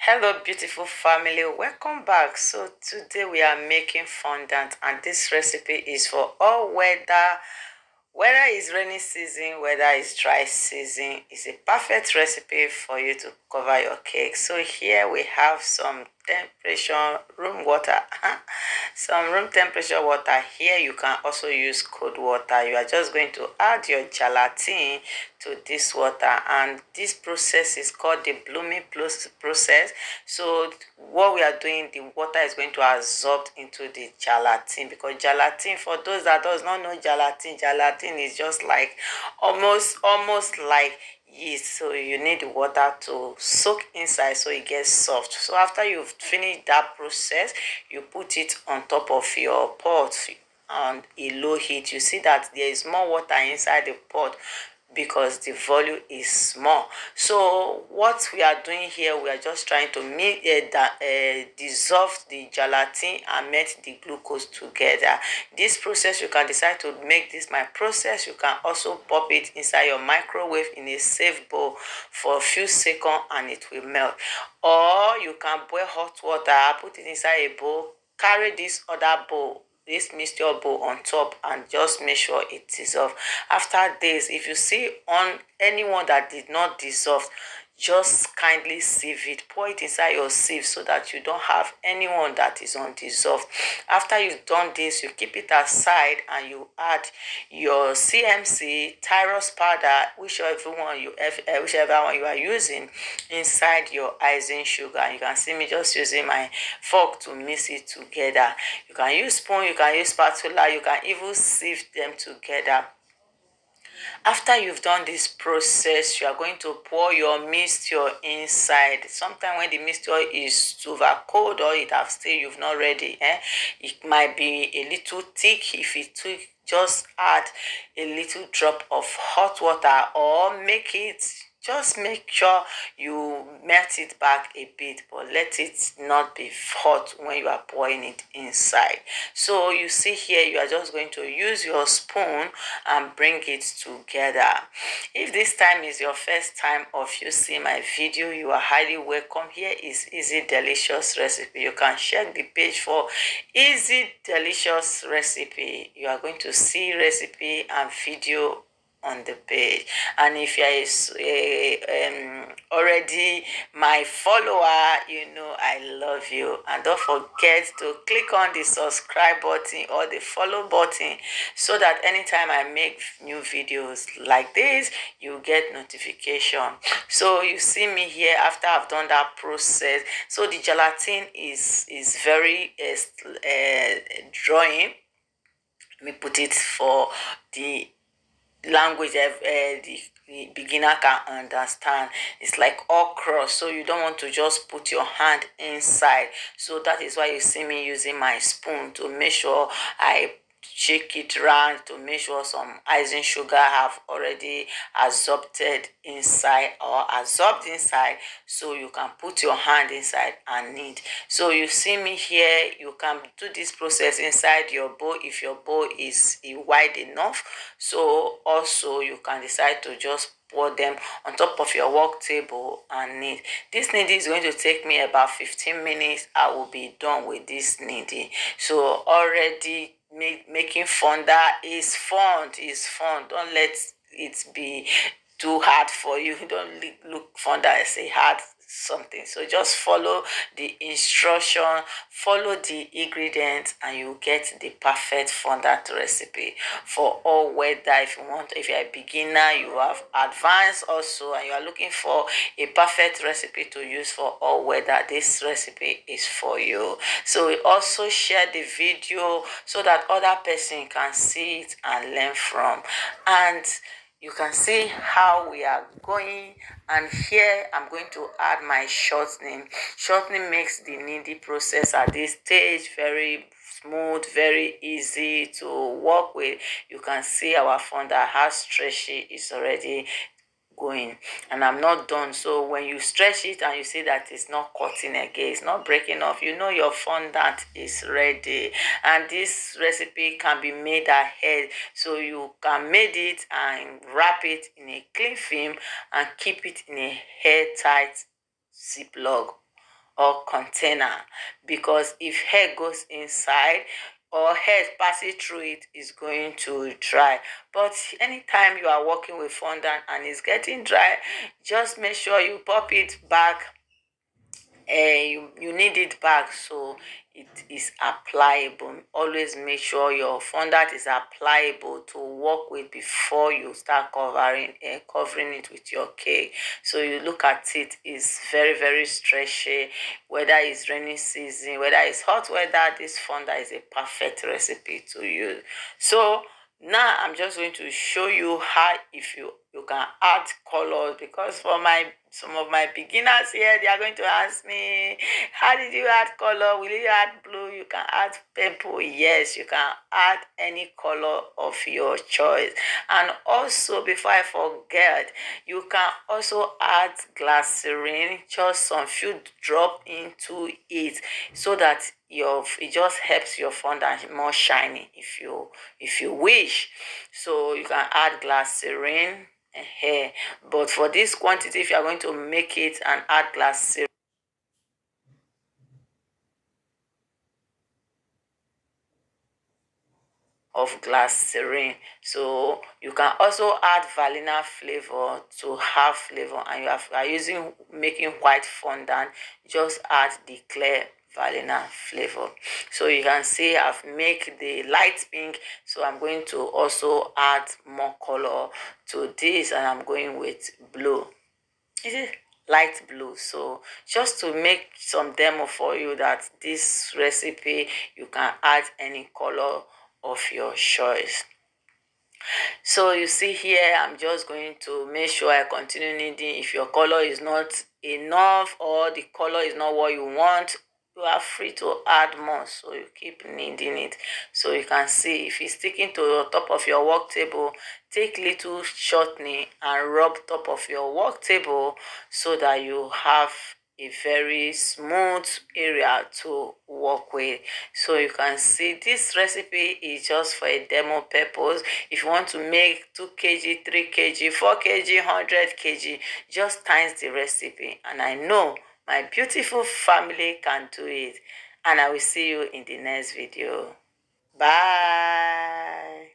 Hello beautiful family, welcome back. So today we are making fondant, and this recipe is for all weather, whether it's rainy season, whether it's dry season. It's a perfect recipe for you to cover your cake. So here we have some temperature room water some room temperature water. Here you can also use cold water. You are just going to add your gelatin to this water, and this process is called the blooming process. So what we are doing, the water is going to absorb into the gelatin, because gelatin, for those that does not know, gelatin is just like almost like yeast. So you need the water to soak inside so it gets soft. So after you've finished that process, you put it on top of your pot on a low heat. You see that there is more water inside the pot because the volume is small. So what we are doing here, we are just trying to dissolve the gelatin and melt the glucose together. This process, you can decide to make this my process. You can also pop it inside your microwave in a safe bowl for a few seconds and it will melt. Or you can boil hot water, put it inside a bowl, carry this other bowl, this mixture bowl on top, and just make sure it dissolves. After this, if you see on anyone that did not dissolve, just kindly sieve it, pour it inside your sieve so that you don't have anyone that is undissolved. After you've done this, you keep it aside and you add your CMC tyrus powder, whichever one you are using, inside your icing sugar. You can see me just using my fork to mix it together. You can use spoon, you can use spatula, you can even sieve them together. After you've done this process, you are going to pour your mixture inside. Sometimes when the mixture is too cold or it have still you've not ready, it might be a little thick. If it's too, just add a little drop of hot water, or just make sure you melt it back a bit, but let it not be hot when you are pouring it inside. So you see here, you are just going to use your spoon and bring it together. If this time is your first time of you see my video, you are highly welcome. Here is easy delicious recipe. You can check the page for easy delicious recipe. You are going to see recipe and video on the page. And if you are already my follower, you know I love you. And don't forget to click on the subscribe button or the follow button, so that anytime I make new videos like this, you get notification. So you see me here after I've done that process. So the gelatin is very drawing. Let me put it for the language the beginner can understand. It's like okra, so you don't want to just put your hand inside. So that is why you see me using my spoon to make sure I shake it round, to make sure some icing sugar have already absorbed inside so you can put your hand inside and knead. So you see me here, you can do this process inside your bowl if your bowl is wide enough. So also you can decide to just pour them on top of your work table and knead. This kneading is going to take me about 15 minutes. I will be done with this kneading. So already making fondant is fun. Don't let it be too hard for you. Don't look fondant as a hard something. So just follow the instruction, follow the ingredients, and you get the perfect fondant recipe for all weather. If you're a beginner, you have advanced also, and you are looking for a perfect recipe to use for all weather, this recipe is for you. So also share the video so that other person can see it and learn from. And you can see how we are going. And here I'm going to add my shortening. Shortening makes the kneading process at this stage very smooth, very easy to work with. You can see our fondant, how stretchy is already going, and I'm not done. So when you stretch it and you see that it's not cutting again, it's not breaking off, you know your fondant is ready. And this recipe can be made ahead, so you can make it and wrap it in a clean film and keep it in a airtight ziploc or container, because if hair goes inside or hair passes through it, is going to dry. But anytime you are working with fondant and it's getting dry, just make sure you pop it back. You need it back so it is applicable. Always make sure your fondant is applicable to work with before you start covering it with your cake. So you look at it, is very stretchy. Whether it's rainy season, whether it's hot weather, this fondant is a perfect recipe to use. So now I'm just going to show you how, if you can add colors, because for my some of my beginners here, they are going to ask me, how did you add color? Will you add blue? You can add purple. Yes, you can add any color of your choice. And also, before I forget, you can also add glycerin, just some few drop into it, so that it just helps your fondant more shiny if you wish. So you can add glycerin here, but for this quantity, if you are going to make it and add glycerin of glycerin, so you can also add vanilla flavor to have flavor, and you are using making white fondant, just add the clear vanilla flavor. So you can see I've made the light pink, so I'm going to also add more color to this, and I'm going with blue. Is it light blue? So just to make some demo for you that this recipe, you can add any color of your choice. So you see here, I'm just going to make sure I continue kneading. If your color is not enough or the color is not what you want, you are free to add more. So you keep kneading it. So you can see if it's sticking to the top of your work table, take little shortening and rub top of your work table so that you have a very smooth area to work with. So you can see this recipe is just for a demo purpose. If you want to make 2 kg, 3 kg, 4 kg, 100 kg, just times the recipe, and I know my beautiful family can do it. And I will see you in the next video. Bye.